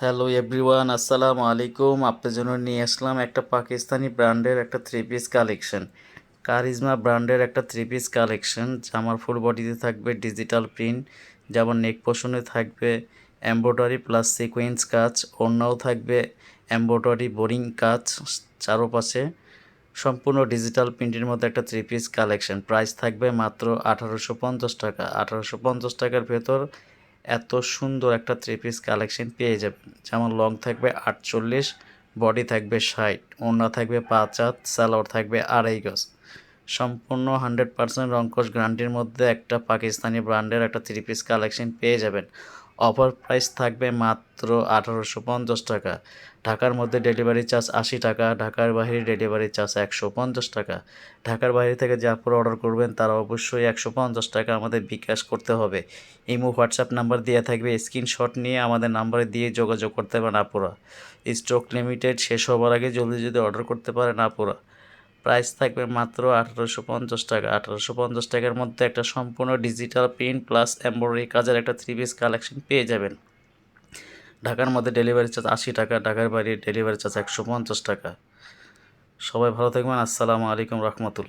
Hello everyone, আসসালামু আলাইকুম। আপনার জন্য নিয়ে আসলাম একটা পাকিস্তানি ব্র্যান্ডের একটা থ্রি পিস কালেকশন। কারিজমা ব্র্যান্ডের একটা থ্রি পিস কালেকশন। জামার ফুল বডিতে থাকবে ডিজিটাল প্রিন্ট, যেমন নেক পোর্শনে থাকবে এমব্রয়ডারি প্লাস সিকোয়েন্স কাজ, ওড়নাও থাকবে এমব্রয়ডারি বোরিং কাজ চারোপাশে, সম্পূর্ণ ডিজিটাল প্রিন্টের মধ্যে একটা থ্রি পিস কালেকশন। প্রাইস থাকবে মাত্র 1850 টাকা। 1850 টাকার ভেতর এত সুন্দর একটা থ্রি পিস কালেকশন পেয়ে যাবেন। যেমন লং থাকবে 48, বডি থাকবে 60, ওড়না থাকবে 5 হাত, সালোয়ার থাকবে 2.5 গজ। সম্পূর্ণ 100% রংকশ গ্যারান্টির মধ্যে একটা পাকিস্তানি ব্র্যান্ডের একটা থ্রি পিস কালেকশন পেয়ে যাবেন। অফার প্রাইস থাকবে মাত্র 1850 টাকা। ঢাকার মধ্যে ডেলিভারি চার্জ 80 টাকা, ঢাকার বাইরে ডেলিভারি চার্জ 150 টাকা। ঢাকার বাইরে থেকে যে আপনারা অর্ডার করবেন তারা অবশ্যই 150 টাকা আমাদের বিকাশ করতে হবে। ইমো হোয়াটসঅ্যাপ নাম্বার দেওয়া থাকবে, স্ক্রিনশট নিয়ে আমাদের নাম্বারে দিয়ে যোগাযোগ করতে পারেন আপুরা। স্টক লিমিটেড শেষ হবার আগে জলদি যদি অর্ডার করতে পারেন আপুরা। প্রাইস থাকবে মাত্র 1850 টাকা। 1850 টাকার মধ্যে একটা সম্পূর্ণ ডিজিটাল প্রিন্ট প্লাস এমব্রয়ডারি কাজের একটা থ্রি পিস কালেকশন পেয়ে যাবেন। ঢাকার মধ্যে ডেলিভারি চার্জ 80 টাকা, ঢাকার বাইরে ডেলিভারি চার্জ 150 টাকা। সবাই ভালো থাকবেন। আসসালামু আলাইকুম রহমতুল্লাহ।